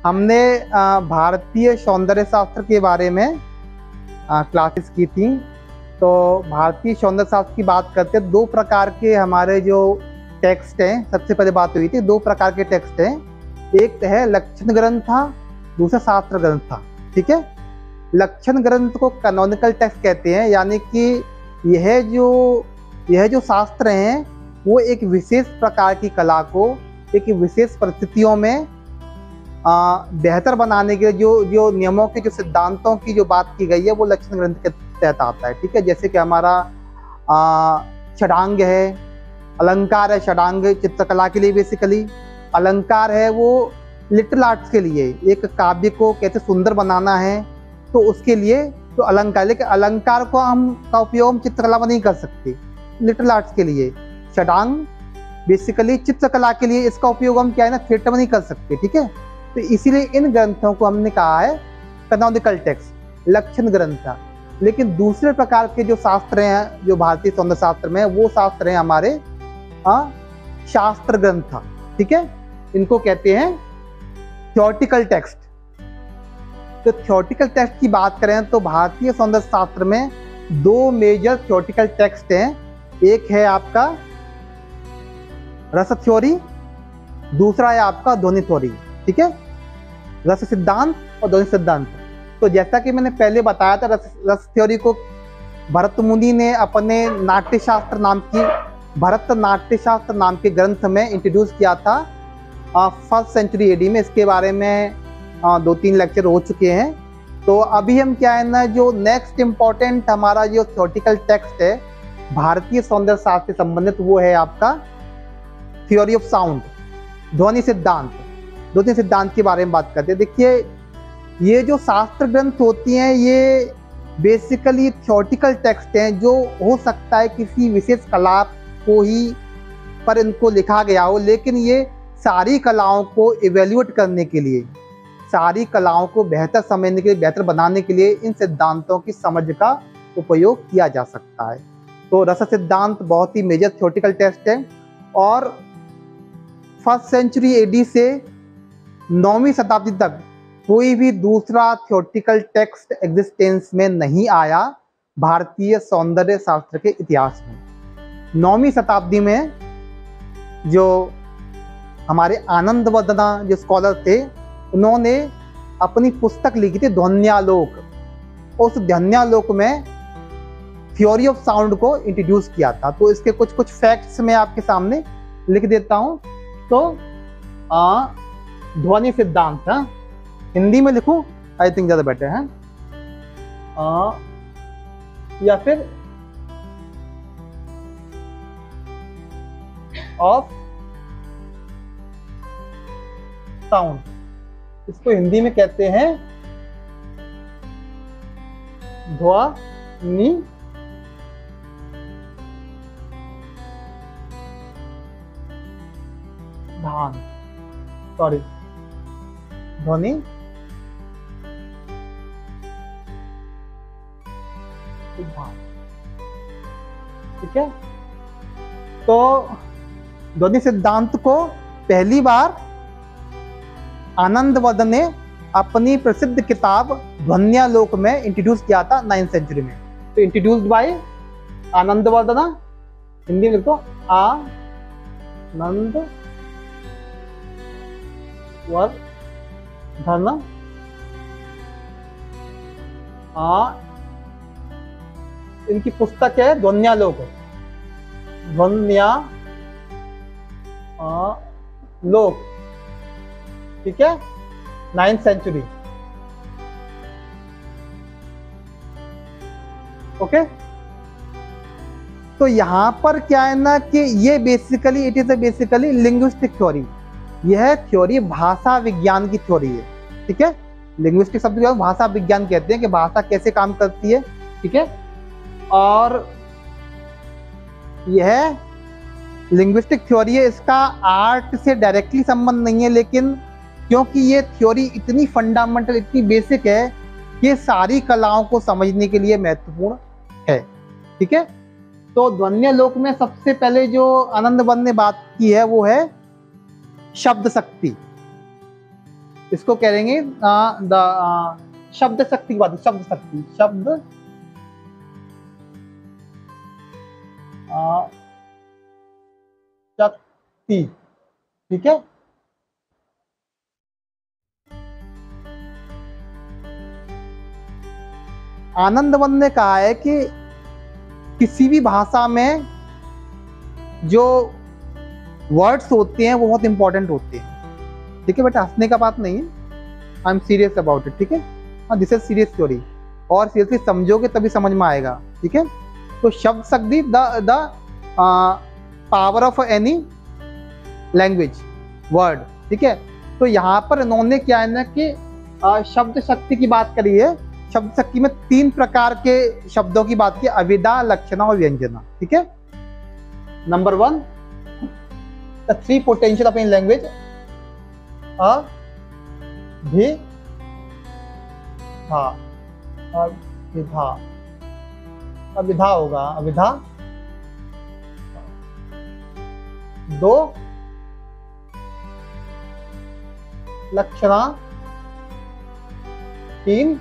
हमने भारतीय सौंदर्य शास्त्र के बारे में क्लासेस की थी। तो भारतीय सौंदर्य शास्त्र की बात करते हैं, दो प्रकार के हमारे जो टेक्स्ट हैं, सबसे पहले बात हुई थी, दो प्रकार के टेक्स्ट हैं। एक है लक्षण ग्रंथ था, दूसरा शास्त्र ग्रंथ था। ठीक है, लक्षण ग्रंथ को कैनोनिकल टेक्स्ट कहते हैं, यानी कि यह जो शास्त्र हैं वो एक विशेष प्रकार की कला को एक विशेष परिस्थितियों में बेहतर बनाने के जो नियमों के, जो सिद्धांतों की जो बात की गई है, वो लक्षण ग्रंथ के तहत आता है। ठीक है, जैसे कि हमारा षडांग है, अलंकार है। षडांग चित्रकला के लिए बेसिकली, अलंकार है वो लिटिल आर्ट्स के लिए, एक काव्य को कैसे सुंदर बनाना है तो उसके लिए तो अलंकार। लेकिन अलंकार को का उपयोग हम चित्रकला में नहीं कर सकते, लिटिल आर्ट्स के लिए। षडांग बेसिकली चित्रकला के लिए, इसका उपयोग हम क्या है ना, थिएटर में नहीं कर सकते। ठीक है, तो इसीलिए इन ग्रंथों को हमने कहा है कैनोनिकल टेक्स्ट, लक्षण ग्रंथ। लेकिन दूसरे प्रकार के जो शास्त्र हैं जो भारतीय सौंदर्य शास्त्र में, वो शास्त्र हैं हमारे शास्त्र ग्रंथ। ठीक है, इनको कहते हैं थ्योरेटिकल टेक्स्ट। तो थ्योरेटिकल टेक्स्ट की बात करें तो भारतीय सौंदर्य शास्त्र में दो मेजर थ्योरेटिकल टेक्स्ट हैं। एक है आपका रस थ्योरी, दूसरा है आपका ध्वनि थ्योरी। ठीक है, रस सिद्धांत और ध्वनि सिद्धांत। तो जैसा कि मैंने पहले बताया था, रस थ्योरी को भरत मुनि ने अपने भरतनाट्यशास्त्र नाम के ग्रंथ में इंट्रोड्यूस किया था 1st सेंचुरी AD में। इसके बारे में 2-3 लेक्चर हो चुके हैं। तो अभी हम क्या है ना, जो नेक्स्ट इम्पोर्टेंट हमारा जो थ्योरेटिकल टेक्स्ट है भारतीय सौंदर्य शास्त्र से संबंधित, वो है आपका थ्योरी ऑफ साउंड, ध्वनि सिद्धांत। ध्वनि सिद्धांत के बारे में बात करते हैं। देखिए, ये जो शास्त्र ग्रंथ होती हैं ये बेसिकली थ्योरेटिकल टेक्स्ट हैं, जो हो सकता है किसी विशेष कला को ही पर इनको लिखा गया हो, लेकिन ये सारी कलाओं को इवेल्युएट करने के लिए, सारी कलाओं को बेहतर समझने के लिए, बेहतर बनाने के लिए इन सिद्धांतों की समझ का उपयोग किया जा सकता है। तो रस सिद्धांत बहुत ही मेजर थ्योरेटिकल टेक्स्ट है, और 1st सेंचुरी AD से 9वीं शताब्दी तक कोई भी दूसरा थ्योरेटिकल टेक्स्ट एग्जिस्टेंस में नहीं आया भारतीय सौंदर्य शास्त्र के इतिहास में। 9वीं शताब्दी में जो हमारे आनंदवर्धना जो स्कॉलर थे, उन्होंने अपनी पुस्तक लिखी थी ध्वन्यालोक। उस ध्वन्यालोक में थ्योरी ऑफ साउंड को इंट्रोड्यूस किया था। तो इसके कुछ फैक्ट्स मैं आपके सामने लिख देता हूं। तो ध्वनि सिद्धांत, हिंदी में लिखूं, आई थिंक ज्यादा बेटर है, या फिर ऑफ साउंड, इसको हिंदी में कहते हैं ध्वनि ध्वनि सिद्धांत। ठीक है, तो ध्वनि सिद्धांत को पहली बार आनंदवर्धन ने अपनी प्रसिद्ध किताब ध्वन्यालोक में इंट्रोड्यूस किया था 9th सेंचुरी में। तो इंट्रोड्यूस्ड बाय आनंदवर्धन, हिंदी में लिखो आनंदवर्धन। इनकी पुस्तक है ध्वन्यालोक, ध्वन्यालोक। ठीक है, 9th सेंचुरी। ओके, तो यहां पर क्या है ना कि ये basically it is basically linguistic theory. यह थ्योरी भाषा विज्ञान की थ्योरी है। ठीक है, लिंग्विस्टिक शब्द को भाषा विज्ञान कहते हैं कि भाषा कैसे काम करती है। ठीक है, और यह लिंग्विस्टिक थ्योरी है, इसका आर्ट से डायरेक्टली संबंध नहीं है, लेकिन क्योंकि ये थ्योरी इतनी फंडामेंटल, इतनी बेसिक है, ये सारी कलाओं को समझने के लिए महत्वपूर्ण है। ठीक है, तो ध्वन्यालोक में सबसे पहले जो आनंदवर्धन ने बात की है वो है शब्द शक्ति। इसको कहेंगे शब्द शक्ति की बात, शब्द शक्ति, शब्द शक्ति, ठीक है। आनंदवन ने कहा है कि किसी भी भाषा में जो वर्ड्स होते हैं वो बहुत इंपॉर्टेंट होते हैं, ठीक है बेटा, हंसने का बात नहीं है, I am serious about it, ठीक है। हाँ, दिस इज सीरियस स्टोरी, और सीरियसली समझोगे तभी समझ में आएगा, ठीक है। तो शब्द शक्ति, the power of any language word, ठीक है। तो यहाँ पर इन्होंने क्या है ना कि शब्द शक्ति की बात करी है। शब्द शक्ति में 3 प्रकार के शब्दों की बात की, अविदा, लक्षणा और व्यंजना, ठीक है। Number 1, the 3 potential of any language, अविधा, अविधा होगा, अविधा। 2, लक्षणा। 3,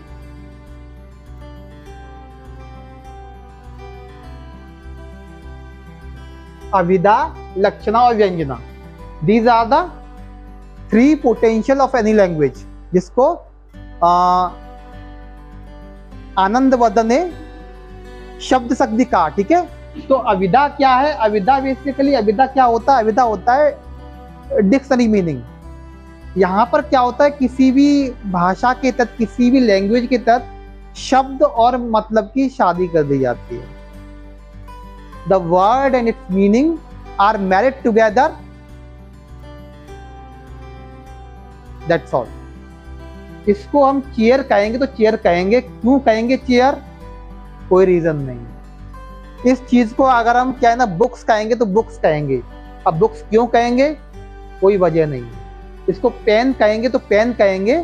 अविदा, लक्षणा और व्यंजना। These are the 3 potential of any language, जिसको आनंदवर्धन ने शब्द शक्ति कहा, ठीक है। तो अविदा क्या है? अविदा बेसिकली, अविदा क्या होता है? अविदा होता है डिक्शनरी मीनिंग। यहाँ पर क्या होता है, किसी भी भाषा के तहत, किसी भी लैंग्वेज के तहत शब्द और मतलब की शादी कर दी जाती है। The word and it's meaning are married together, that's all. इसको हम चेयर कहेंगे तो चेयर कहेंगे। क्यों कहेंगे चेयर? कोई रीजन नहीं। इस चीज को अगर हम क्या है ना बुक्स कहेंगे तो बुक्स कहेंगे। अब बुक्स क्यों कहेंगे? कोई वजह नहीं। इसको पेन कहेंगे तो पेन कहेंगे।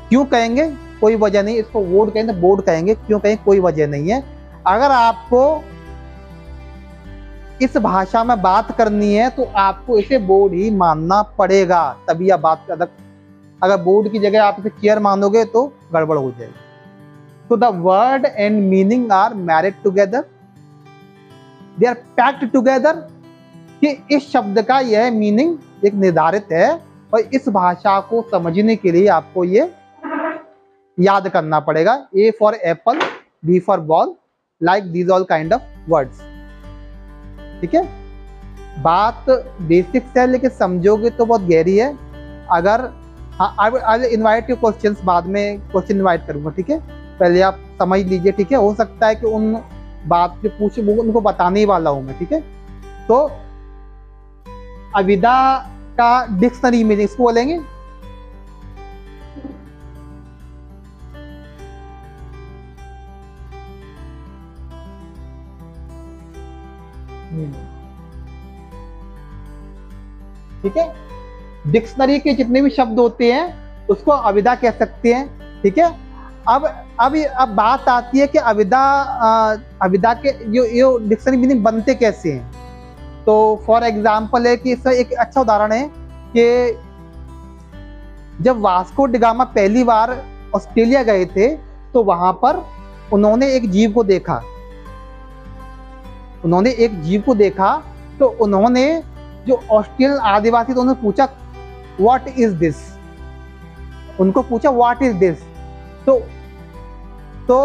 क्यों कहेंगे? कोई वजह नहीं। इसको बोर्ड कहेंगे तो बोर्ड कहेंगे। क्यों कहेंगे? कोई वजह नहीं है। अगर आपको इस भाषा में बात करनी है तो आपको इसे बोर्ड ही मानना पड़ेगा, तभी आप बात कर। अगर बोर्ड की जगह आप इसे चेयर मानोगे तो गड़बड़ हो जाएगी। तो the word and meaning are married together, they are packed together, कि इस शब्द का यह मीनिंग एक निर्धारित है और इस भाषा को समझने के लिए आपको ये याद करना पड़ेगा। A for apple, B for ball, like these all kind of words. ठीक है, बात बेसिक्स है लेकिन समझोगे तो बहुत गहरी है। अगर I will invite you questions, बाद में क्वेश्चन इनवाइट करूंगा। ठीक है, पहले आप समझ लीजिए। ठीक है, हो सकता है कि उन बात जो पूछे वो उनको बताने ही वाला हूं मैं। ठीक है, तो अविदा का डिक्शनरी मीनिंग इसको बोलेंगे। ठीक है, डिक्शनरी के जितने भी शब्द होते हैं उसको अविदा कह सकते हैं। ठीक है, अब बात आती है कि अविदा के जो डिक्शनरी मीनिंग बनते कैसे हैं। तो फॉर एग्जांपल है कि इसका एक अच्छा उदाहरण है कि जब वास्को डी गामा पहली बार ऑस्ट्रेलिया गए थे तो वहां पर उन्होंने एक जीव को देखा। तो उन्होंने जो ऑस्ट्रेलियन आदिवासी तो उन्होंने पूछा व्हाट इज दिस, उनको पूछा व्हाट इज दिस। तो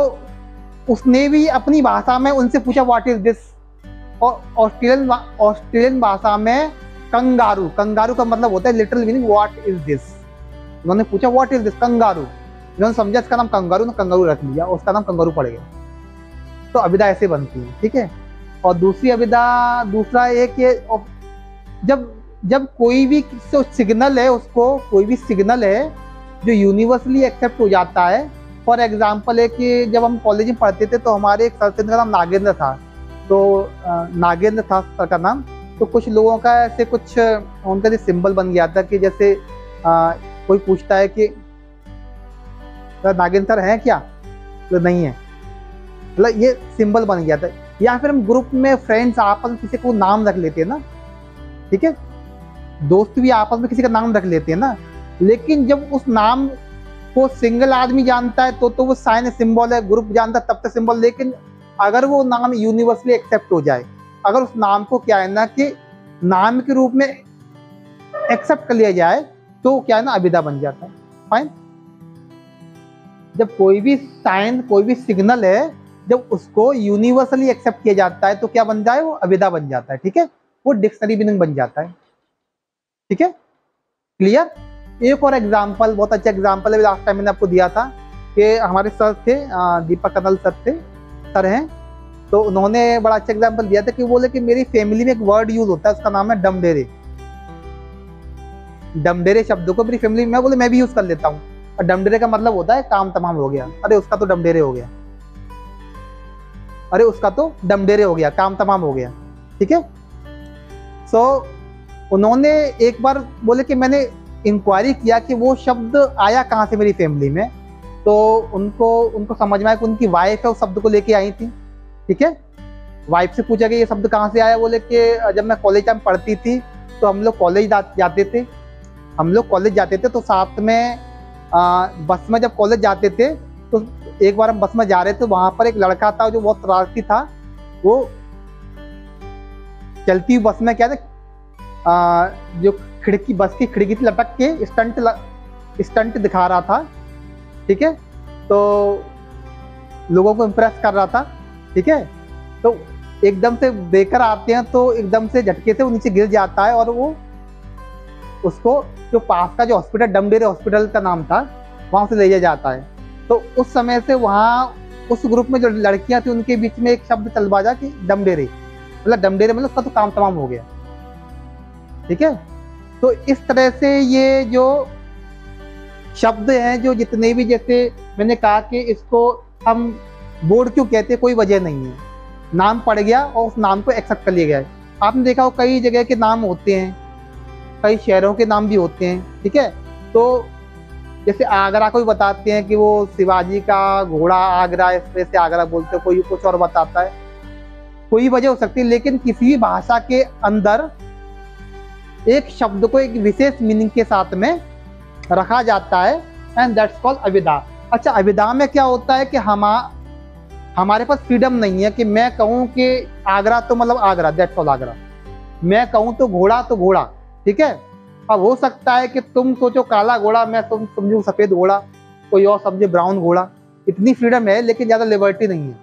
उसने भी अपनी भाषा में उनसे पूछा व्हाट इज दिस। और ऑस्ट्रेलियन भाषा में कंगारू का मतलब होता है literal meaning what is this. उन्होंने पूछा व्हाट इज दिस, कंगारू। उन्होंने समझा इसका नाम कंगारू, ने कंगारू रख लिया, उसका नाम कंगारू पड़ गया। तो अविदा ऐसे बनती है। ठीक है, और दूसरी अविदा, दूसरा एक ये जब कोई भी सिग्नल है, उसको कोई भी सिग्नल है जो यूनिवर्सली एक्सेप्ट हो जाता है। फॉर एग्जांपल है कि जब हम कॉलेज में पढ़ते थे तो हमारे एक सर थे, उनका नाम नागेंद्र था। तो नागेंद्र था सर का नाम। तो कुछ लोगों का ऐसे कुछ उनका सिंबल बन गया था कि जैसे कोई पूछता है कि नागेंद्र सर है क्या, तो नहीं है, मतलब ये सिंबल बन गया था। या फिर हम ग्रुप में फ्रेंड्स आपस में किसी को नाम रख लेते हैं ना। ठीक है, दोस्त भी आपस में किसी का नाम रख लेते हैं ना। लेकिन जब उस नाम को सिंगल आदमी जानता है तो वो साइन सिंबल है, ग्रुप जानता है तब तक सिंबल। लेकिन अगर वो नाम यूनिवर्सली एक्सेप्ट हो जाए, अगर उस नाम को क्या है ना कि नाम के रूप में एक्सेप्ट कर लिया जाए, तो क्या है ना अविदा बन जाता है। फाइन। जब कोई भी साइन, कोई भी सिग्नल है, जब उसको यूनिवर्सली एक्सेप्ट किया जाता है तो क्या बन जाए, वो अविदा बन जाता है। ठीक है, वो डिक्शनरी मीनिंग बन जाता है। ठीक है, क्लियर। एक और एग्जांपल, बहुत अच्छा एग्जांपल है, लास्ट टाइम मैंने आपको दिया था कि हमारे सर थे, दीपक कनल सर हैं, तो उन्होंने बड़ा अच्छा एग्जांपल दिया था कि बोले कि मेरी फैमिली में एक वर्ड यूज होता है, उसका नाम है डमडेरे। डमडेरे शब्द को मेरी फैमिली में, बोले मैं भी यूज कर लेता हूँ। और डमडेरे का मतलब होता है काम तमाम हो गया। अरे उसका तो डमडेरे हो गया, अरे उसका तो डमडेरे हो गया, काम तमाम हो गया। ठीक है। सो उन्होंने एक बार बोले कि मैंने इंक्वायरी किया कि वो शब्द आया कहाँ से मेरी फैमिली में, तो उनको समझ में आया कि उनकी वाइफ है उस शब्द को लेके आई थी। ठीक है, वाइफ से पूछा कि ये शब्द कहाँ से आया। बोले कि जब मैं कॉलेज में पढ़ती थी तो हम लोग कॉलेज जाते थे, तो साथ में बस में जब कॉलेज जाते थे तो एक बार हम बस में जा रहे थे, वहां पर एक लड़का था जो बहुत शरारती था। वो चलती हुई बस में क्या था, जो खिड़की, बस की खिड़की से लटक के स्टंट दिखा रहा था। ठीक है, तो लोगों को इम्प्रेस कर रहा था। ठीक है, तो एकदम से ब्रेकर आते हैं तो एकदम से झटके से वो नीचे गिर जाता है, और वो उसको जो पास का जो हॉस्पिटल, डमडेरे हॉस्पिटल का नाम था, वहां से ले जाया जाता है। तो उस समय से वहाँ उस ग्रुप में जो लड़कियां थी उनके बीच में एक शब्द चल बाजा कि डमडेरे, मतलब डमडेरे मतलब उसका तो काम तमाम हो गया। ठीक है, तो इस तरह से ये जो शब्द हैं, जो जितने भी, जैसे मैंने कहा कि इसको हम बोर्ड क्यों कहते हैं, कोई वजह नहीं है। नाम पड़ गया और उस नाम को एक्सेप्ट कर लिया गया है। आपने देखा हो कई जगह के नाम होते हैं, कई शहरों के नाम भी होते हैं। ठीक है, तो जैसे आगरा को भी बताते हैं कि वो शिवाजी का घोड़ा आगरा, इस वजह से आगरा बोलते हैं, कोई कुछ और बताता है, कोई वजह हो सकती है। लेकिन किसी भी भाषा के अंदर एक शब्द को एक विशेष मीनिंग के साथ में रखा जाता है, एंड दैट्स कॉल्ड अविदा। अच्छा, अविदा में क्या होता है कि हमारे पास फ्रीडम नहीं है कि मैं कहूँ कि आगरा तो मतलब आगरा, दैट्स ऑल आगरा। मैं कहूँ तो घोड़ा। ठीक है, अब हो सकता है कि तुम सोचो काला घोड़ा, मैं तुम समझू सफेद घोड़ा, कोई और समझे ब्राउन घोड़ा। इतनी फ्रीडम है, लेकिन ज्यादा लिबर्टी नहीं है।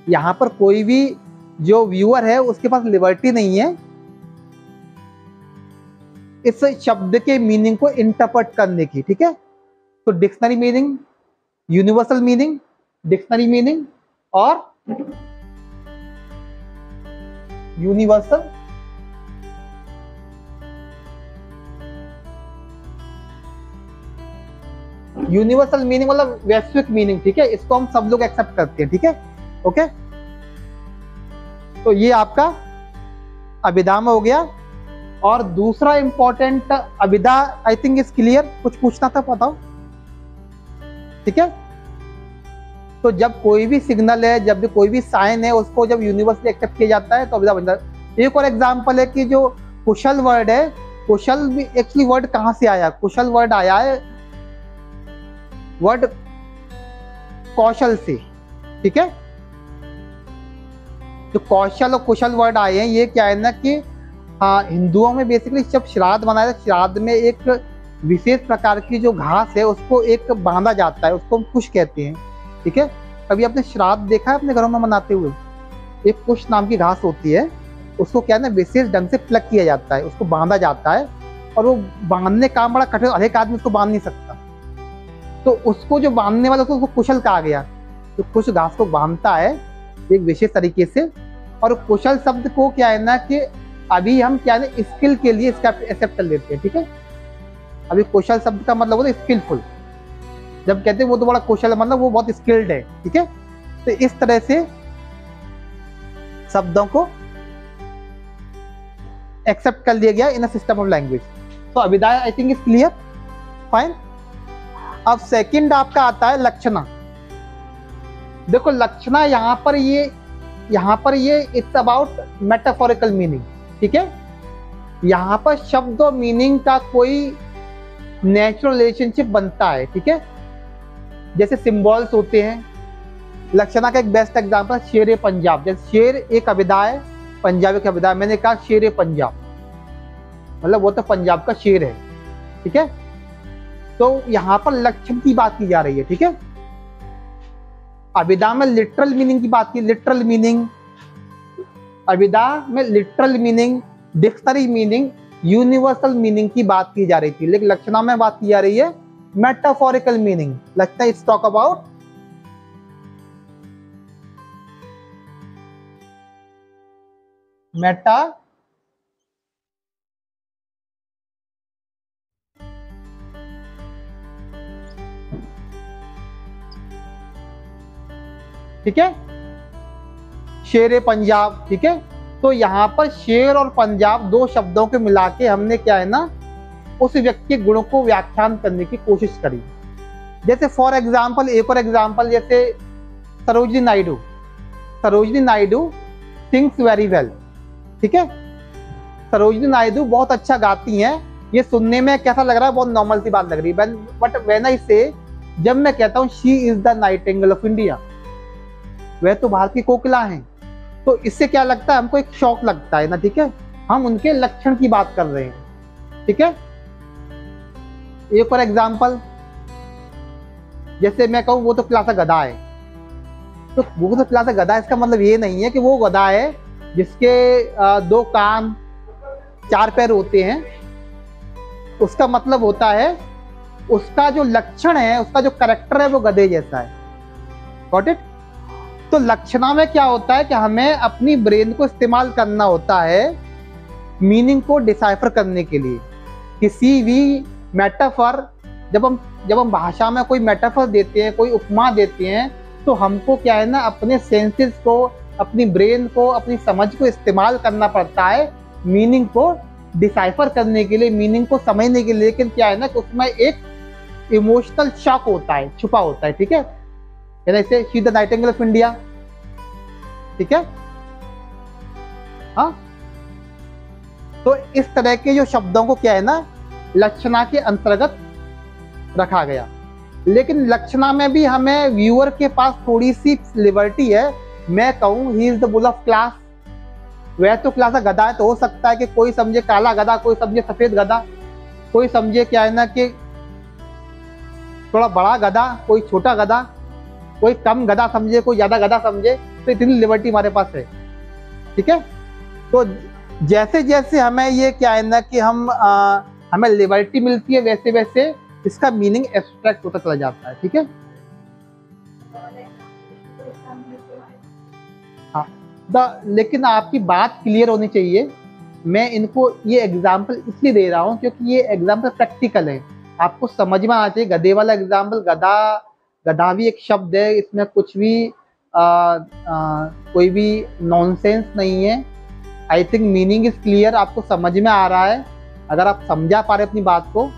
यहाँ पर कोई भी जो व्यूअर है उसके पास लिबर्टी नहीं है इस शब्द के मीनिंग को इंटरप्रेट करने की। ठीक है, तो dictionary meaning, universal meaning, dictionary meaning और यूनिवर्सल मीनिंग मतलब वैश्विक मीनिंग। ठीक है, इसको हम सब लोग एक्सेप्ट करते हैं। ठीक है, ओके। तो ये आपका अभिधा में हो गया। और दूसरा इंपॉर्टेंट अभिधा, आई थिंक इज क्लियर। कुछ पूछना था, बताओ। ठीक है, तो जब कोई भी सिग्नल है, जब भी कोई भी साइन है, उसको जब यूनिवर्सली एक्सेप्ट किया जाता है तो अभिधा बन जाता है। एक और एग्जांपल है कि जो कुशल वर्ड है, कुशल भी एक्चुअली वर्ड कहां से आया? कुशल वर्ड आया है वर्ड कौशल से। ठीक है, जो कौशल और कुशल वर्ड आए हैं, ये क्या है ना कि हाँ, हिंदुओं में बेसिकली जब श्राद्ध बनाया जाता है, श्राद्ध में एक विशेष प्रकार की जो घास है उसको एक बांधा जाता है, उसको हम कुश कहते हैं। ठीक है, कभी आपने श्राद्ध देखा है अपने घरों में मनाते हुए? एक कुश नाम की घास होती है, उसको क्या है ना विशेष ढंग से प्लग किया जाता है, उसको बांधा जाता है, और वो बांधने का काम बड़ा कठिन, हर एक आदमी उसको बांध नहीं सकता। तो उसको जो बांधने वाला उसको कुशल कहा गया। तो कुश घास को बांधता है एक विशेष तरीके से। और कुशल शब्द को क्या है ना कि अभी हम क्या है स्किल के लिए इसका एक्सेप्ट कर लेते हैं। ठीक है, अभी कुशल शब्द का मतलब होता है स्किलफुल। जब कहते हैं वो तो बड़ा कुशल है, मतलब वो बहुत स्किल्ड है। ठीक है, तो इस तरह से शब्दों को एक्सेप्ट कर लिया गया in a system of language. तो अभिधाय I think is clear, fine. अब सेकंड आपका आता है लक्षणा। देखो लक्षणा यहाँ पर ये इट्स अबाउट मेटाफोरिकल मीनिंग। ठीक है, यहाँ पर शब्द और मीनिंग का कोई नेचुरल रिलेशनशिप बनता है, ठीक है। जैसे सिंबल्स होते हैं, लक्षणा का एक बेस्ट एग्जांपल शेर पंजाब। जैसे शेर एक कविता है, पंजाबी कविता है, मैंने कहा शेर पंजाब, मतलब वो तो पंजाब का शेर है, ठीक है। तो यहाँ पर लक्षण की बात की जा रही है, ठीक है। अभिधा में लिटरल मीनिंग की बात की, लिटरल मीनिंग, अभिधा में literal meaning, dictionary meaning, universal meaning की बात की जा रही थी, लेकिन लक्षणा में बात की जा रही है मेटाफोरिकल मीनिंग। लगता है इट्स टॉक अबाउट मेटा ठीक है, शेर पंजाब, ठीक है। तो यहाँ पर शेर और पंजाब दो शब्दों के मिला के हमने क्या है ना, उस व्यक्ति के गुणों को व्याख्यान करने की कोशिश करी। जैसे फॉर एग्जाम्पल, एक और एग्जाम्पल, जैसे Sarojini Naidu, Sarojini Naidu sings very well, ठीक है। सरोजिनी नायडू बहुत अच्छा गाती हैं, ये सुनने में कैसा लग रहा है, बहुत नॉर्मल सी बात लग रही है, बट व्हेन आई से, जब मैं कहता हूँ she is the Nightingale of India, वह तो भारत की कोकिला हैं, तो इससे क्या लगता है, हमको एक शौक लगता है ना, ठीक है। हम उनके लक्षण की बात कर रहे हैं, ठीक है। एक और एग्जाम्पल, जैसे मैं कहूँ वो तो प्लासा गधा है, तो वो तो प्लासा गधा, इसका मतलब ये नहीं है कि वो गधा है जिसके दो कान चार पैर होते हैं। उसका मतलब होता है उसका जो लक्षण है, उसका जो कैरेक्टर है वो गधे जैसा है। Got it. तो लक्षणा में क्या होता है कि हमें अपनी ब्रेन को इस्तेमाल करना होता है मीनिंग को डिसाइफर करने के लिए। किसी भी मेटाफर, जब हम भाषा में कोई मेटाफर देते हैं, कोई उपमा देते हैं, तो हमको क्या है ना, अपने सेंसेस को, अपनी ब्रेन को, अपनी समझ को इस्तेमाल करना पड़ता है मीनिंग को डिसाइफर करने के लिए, मीनिंग को समझने के लिए। लेकिन क्या है ना कि उसमें एक इमोशनल शॉक होता है, छुपा होता है, ठीक है। जैसे she the Nightingale of India, ठीक है। हाँ, तो इस तरह के जो शब्दों को क्या है ना, लक्षणा के अंतर्गत रखा गया। लेकिन लक्षणा में भी हमें व्यूअर के पास थोड़ी सी लिबर्टी है। मैं कहूं he is the bull of class, वह तो क्लास का गधा है, तो हो सकता है कि कोई समझे काला गधा, कोई समझे सफेद गधा, कोई समझे क्या है ना कि थोड़ा बड़ा गधा, कोई छोटा गधा, कोई कम गधा समझे, कोई ज्यादा गधा समझे। तो इतनी लिबर्टी हमारे पास है, ठीक है। तो जैसे जैसे हमें ये क्या है ना कि हमें लिबर्टी मिलती है, वैसे वैसे इसका मीनिंग एब्स्ट्रैक्ट होता चला जाता है, ठीक है। हाँ, लेकिन आपकी बात क्लियर होनी चाहिए। मैं इनको ये एग्जाम्पल इसलिए दे रहा हूँ क्योंकि ये एग्जाम्पल प्रैक्टिकल है, आपको समझ में आना चाहिए। गधे वाला एग्जाम्पल, गधा भी एक शब्द है, इसमें कुछ भी कोई भी नॉनसेंस नहीं है। I think meaning is clear, आपको समझ में आ रहा है। अगर आप समझा पा रहे अपनी बात को,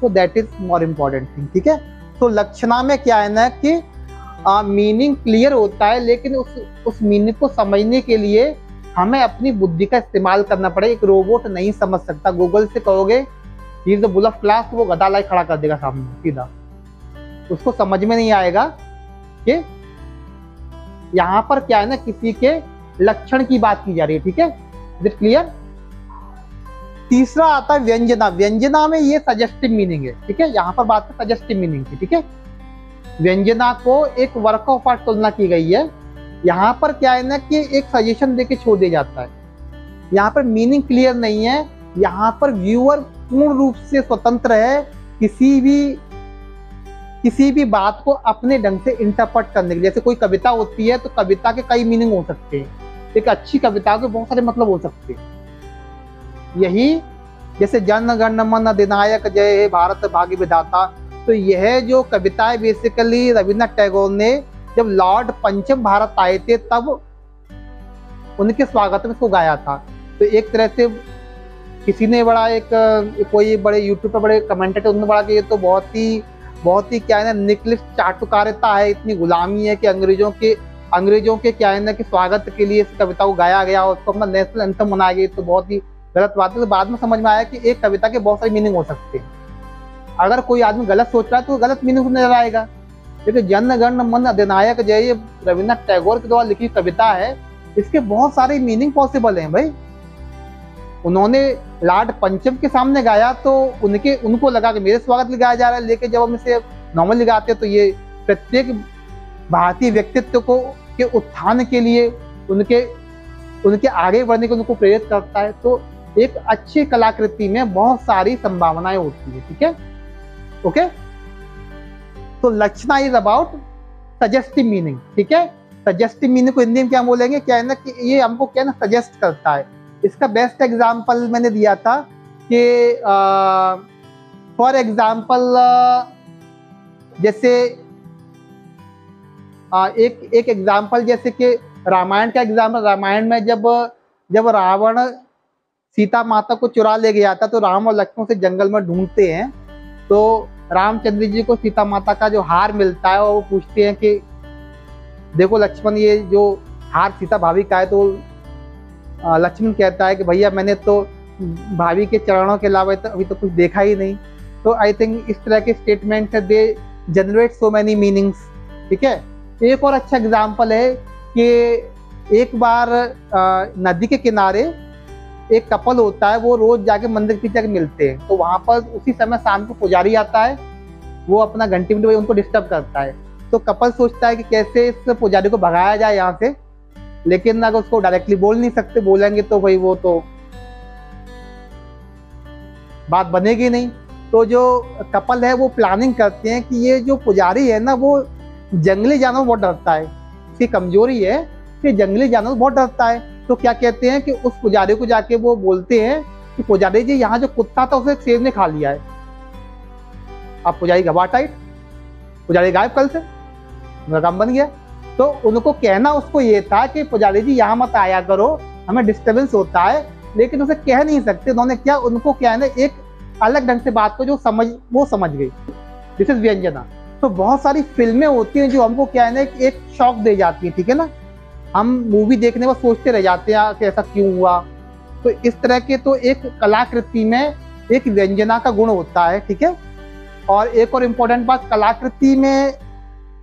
तो that is more important thing, ठीक है। तो लक्षणा में क्या है ना कि मीनिंग क्लियर होता है, लेकिन उस मीनिंग को समझने के लिए हमें अपनी बुद्धि का इस्तेमाल करना पड़े। एक रोबोट नहीं समझ सकता। गूगल से कहोगे he is the bull of class, वो गधा लाई खड़ा कर देगा सामने सीधा, उसको समझ में नहीं आएगा कि यहाँ पर क्या है ना, किसी के लक्षण की बात की जा रही है, ठीक है। Is it clear. तीसरा आता है व्यंजना। व्यंजना में ये सजेस्टिव मीनिंग है, ठीक है। यहाँ पर बात है सजेस्टिव मीनिंग की, ठीक है। व्यंजना को एक वर्क ऑफ आर्ट तुलना की गई है। यहाँ पर क्या है ना कि एक सजेशन देके छोड़ दिया जाता है। यहाँ पर मीनिंग क्लियर नहीं है। यहाँ पर व्यूअर पूर्ण रूप से स्वतंत्र है किसी भी बात को अपने ढंग से इंटरप्रेट करने के लिए। जैसे कोई कविता होती है तो कविता के कई मीनिंग हो सकते हैं, एक अच्छी कविता के बहुत सारे मतलब हो सकते हैं। यही जैसे जन गण मन अधिनायक जय हे भारत भाग्य विधाता, तो यह जो कविता है बेसिकली रविन्द्रनाथ टैगोर ने जब लॉर्ड पंचम भारत आए थे तब उनके स्वागत में इसको गाया था। तो एक तरह से किसी ने बड़ा कोई बड़े यूट्यूब पर बड़े कमेंटेटर उन्होंने बड़ा कि ये तो बहुत ही क्या है ना निकलिस्ट चाटुकारिता है, इतनी गुलामी है कि अंग्रेजों के क्या है ना कि स्वागत के लिए इस कविता को गाया गया और उसको अपना नेशनल एंथम बनाया गया। तो बहुत ही गलत बात है। तो बाद में समझ में आया कि एक कविता के बहुत सारे मीनिंग हो सकते हैं। अगर कोई आदमी गलत सोच रहा है तो गलत मीनिंग नजर आएगा। क्योंकि जन गण मन अधिनायक जय ये रविन्द्रनाथ टैगोर के द्वारा लिखी कविता है, इसके बहुत सारे मीनिंग पॉसिबल हैं भाई। उन्होंने लॉर्ड पंचम के सामने गाया तो उनको लगा कि मेरे स्वागत में गाया जा रहा है, लेकिन जब हम इसे नॉर्मली गाते हैं तो ये प्रत्येक भारतीय व्यक्तित्व को के उत्थान के लिए, उनके आगे बढ़ने को उनको प्रेरित करता है। तो एक अच्छी कलाकृति में बहुत सारी संभावनाएं होती है, ठीक है, ओके। तो लक्षणा इज अबाउट सजेस्टिव मीनिंग, ठीक है। सजेस्टिव मीनिंग को हिंदी में क्या बोलेंगे, क्या है ना कि ये हमको क्या ना सजेस्ट करता है। इसका बेस्ट एग्जांपल मैंने दिया था कि फॉर एग्जांपल जैसे एक एग्जांपल जैसे कि रामायण का एग्जांपल, रामायण में जब रावण सीता माता को चुरा ले गया था तो राम और लक्ष्मण से जंगल में ढूंढते हैं, तो रामचंद्र जी को सीता माता का जो हार मिलता है और वो पूछते हैं कि देखो लक्ष्मण ये जो हार सीता भाभी का है, तो लक्ष्मण कहता है कि भैया मैंने तो भाभी के चरणों के अलावा अभी तो कुछ देखा ही नहीं। तो आई थिंक इस तरह के स्टेटमेंट है they generate so many meanings, ठीक है। एक और अच्छा एग्जाम्पल है कि एक बार नदी के किनारे एक कपल होता है, वो रोज जाके मंदिर के पीछे मिलते हैं। तो वहां पर उसी समय शाम को पुजारी आता है, वो अपना घंटी उनको डिस्टर्ब करता है। तो कपल सोचता है कि कैसे इस पुजारी को भगाया जाए यहाँ से, लेकिन अगर उसको डायरेक्टली बोल नहीं सकते, बोलेंगे तो भाई वो तो बात बनेगी नहीं। तो जो कपल है वो प्लानिंग करते हैं कि ये जो पुजारी है ना वो जंगली जानवर बहुत डरता है, इसकी कमजोरी है कि जंगली जानवर बहुत डरता है। तो क्या कहते हैं कि उस पुजारी को जाके वो बोलते हैं कि पुजारी जी यहाँ जो कुत्ता था उसे शेर ने खा लिया है। अब पुजारी घबरा टाइट, पुजारी गायब कल से, उनका काम बन गया। तो उनको कहना उसको ये था कि पुजारी जी यहाँ मत आया करो, हमें डिस्टर्बेंस होता है, लेकिन उसे कह नहीं सकते। उन्होंने क्या, उनको क्या है ना एक अलग ढंग से बात को जो वो समझ गई। दिस इज व्यंजना। तो बहुत सारी फिल्में होती हैं जो हमको क्या है ना एक शॉक दे जाती है, ठीक है ना। हम मूवी देखने में सोचते रह जाते हैं कि ऐसा क्यों हुआ। तो इस तरह के तो एक कलाकृति में एक व्यंजना का गुण होता है, ठीक है। और एक और इम्पोर्टेंट बात, कलाकृति में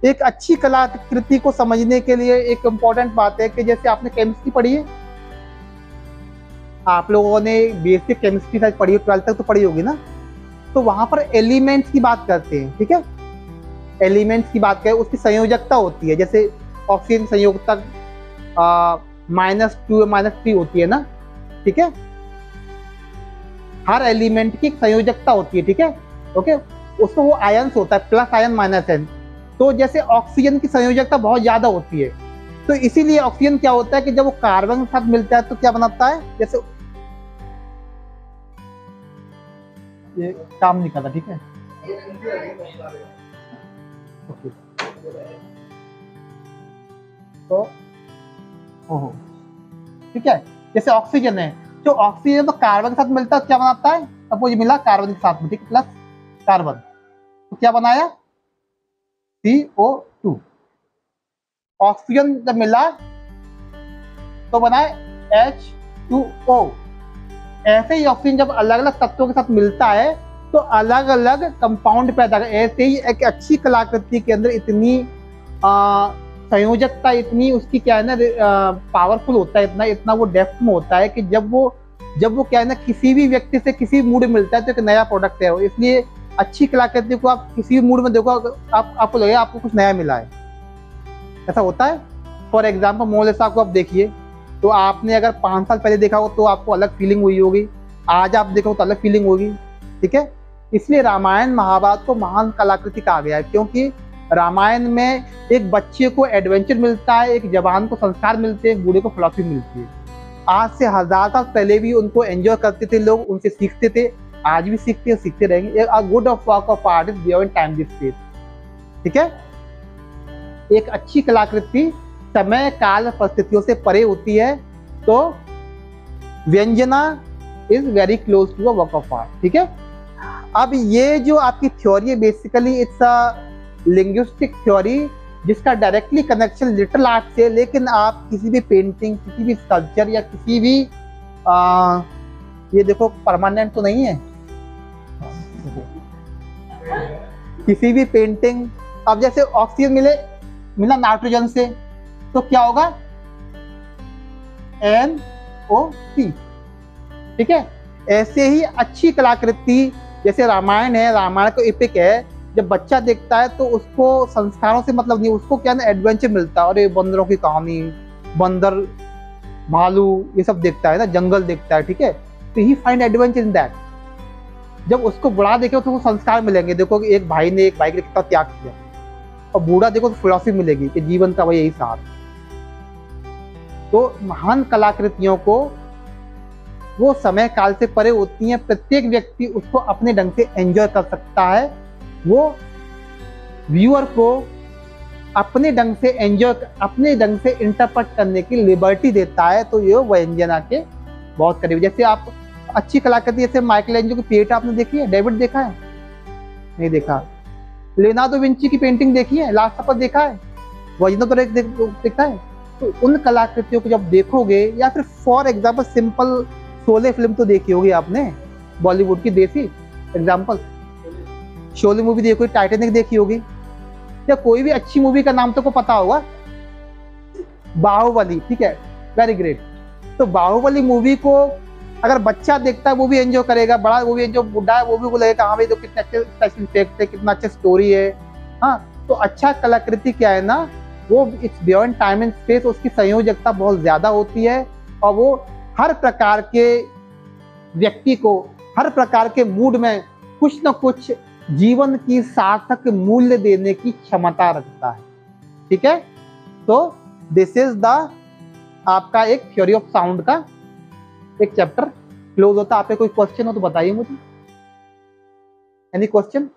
एक अच्छी कलाकृति को समझने के लिए एक इम्पोर्टेंट बात है कि जैसे आपने केमिस्ट्री पढ़ी है, आप लोगों ने बेसिक केमिस्ट्री शायद पढ़ी हो, 12th तक तो पढ़ी होगी ना। तो वहां पर एलिमेंट्स की बात करते हैं, ठीक है। एलिमेंट्स की बात करें, उसकी संयोजकता होती है। जैसे ऑक्सीजन संयोजकता -2 -3 होती है ना, ठीक है। हर एलिमेंट की संयोजकता होती है, ठीक है, ओके। उसमें वो आयंस होता है, प्लस आयन माइनस आयन। तो जैसे ऑक्सीजन की संयोजकता बहुत ज्यादा होती है, तो इसीलिए ऑक्सीजन क्या होता है कि जब वो कार्बन के साथ मिलता है तो क्या बनाता है, जैसे ये काम नहीं करता, ठीक है, ओके। तो ओहो, ठीक है। जैसे ऑक्सीजन है, जो ऑक्सीजन तो कार्बन के साथ मिलता है क्या बनाता है, सपोज मिला कार्बन के साथ में, ठीक है, प्लस कार्बन, तो क्या बनाया CO2। ऑक्सीजन जब मिला तो बनाए H2O। ऐसे ही ऑक्सीजन जब अलग अलग तत्वों के साथ मिलता है तो अलग अलग कंपाउंड पैदा कर। ऐसे ही एक अच्छी कलाकृति के अंदर इतनी संयोजकता, इतनी उसकी क्या है ना पावरफुल होता है, इतना वो डेप्थ में होता है कि जब वो क्या है ना किसी भी व्यक्ति से किसी मूड में मिलता है तो एक नया प्रोडक्ट है वो। इसलिए अच्छी कलाकृति को आप किसी भी मूड में देखो, आपको लगेगा आपको कुछ नया मिला है, ऐसा होता है। फॉर एग्जाम्पल मोनालिसा को आप देखिए, तो आपने अगर 5 साल पहले देखा हो तो आपको अलग फीलिंग हुई होगी, आज आप देखो तो अलग फीलिंग होगी, ठीक है। इसलिए रामायण महाभारत को महान कलाकृति कहा गया है, क्योंकि रामायण में एक बच्चे को एडवेंचर मिलता है, एक जवान को संस्कार मिलते हैं, बूढ़े को फिलॉसफी मिलती है। आज से 1000 साल पहले भी उनको एंजॉय करते थे लोग, उनसे सीखते थे, आज भी सीखते हैं, सीखते रहेंगे। A good of work of art is beyond time this space, ठीक है। एक अच्छी कलाकृति समय काल परिस्थितियों से परे होती है, तो व्यंजना is very close to a work of art, ठीक है। अब ये जो आपकी थ्योरी है basically it's a linguistic theory जिसका डायरेक्टली कनेक्शन लिटिल आर्ट से, लेकिन आप किसी भी पेंटिंग, किसी भी स्कल्पचर या किसी भी ये देखो परमानेंट तो नहीं है, किसी भी पेंटिंग, अब जैसे ऑक्सीजन मिला नाइट्रोजन से तो क्या होगा, NO3, ठीक है। ऐसे ही अच्छी कलाकृति जैसे रामायण है, रामायण को एपिक है, जब बच्चा देखता है तो उसको संस्कारों से मतलब नहीं, उसको क्या ना एडवेंचर मिलता है, और ये बंदरों की कहानी, बंदर भालू ये सब देखता है ना, जंगल देखता है, ठीक है, तो ही फाइंड एडवेंचर इन दैट। जब उसको बड़ा देखे तो संस्कार मिलेंगे, देखो कि एक भाई ने एक भाई के लिए कितना त्याग किया, और बूढ़ा देखो तो फिलॉसफी मिलेगी कि जीवन का वही यही सार। तो महान कलाकृतियों को वो समय काल से परे होती हैं, प्रत्येक व्यक्ति उसको अपने ढंग से एंजॉय कर सकता है, वो व्यूअर को अपने ढंग से एंजॉय, अपने ढंग से इंटरप्रेट करने की लिबर्टी देता है। तो ये व्यंजना के बहुत करीब, जैसे आप अच्छी कलाकृति जैसे माइकल एंजेलो की पिएटा आपने देखी है, डेविड देखा है, नहीं देखा, लियोनार्डो विंची की पेंटिंग देखी है, लास्ट सपर देखा है, वजना तो देखा है। तो उन कलाकृतियों को जब देखोगे, या फिर for example simple Sholay film तो देखी होगी आपने, बॉलीवुड की देसी एग्जाम्पल, शोले मूवी देखो, टाइटैनिक देखी होगी, या कोई भी अच्छी मूवी का नाम तो को पता होगा, बाहुबली, ठीक है, वेरी ग्रेट। तो बाहुबली मूवी को अगर बच्चा देखता है वो भी एंजॉय करेगा, बड़ा वो भी, जो बुढ़ा है वो भी बोलेगा हाँ भाई तो कितने अच्छे स्पेशल इफेक्ट है, कितना अच्छा स्टोरी है। हाँ, तो अच्छा कलाकृति क्या है ना, वो it's beyond time and space, उसकी संयोजकता बहुत ज्यादा होती है, और वो हर प्रकार के व्यक्ति को हर प्रकार के मूड में कुछ न कुछ जीवन की सार्थक मूल्य देने की क्षमता रखता है, ठीक है। तो दिस इज द आपका एक थ्योरी ऑफ साउंड का एक चैप्टर क्लोज होता है। आपके कोई क्वेश्चन हो तो बताइए मुझे, एनी क्वेश्चन?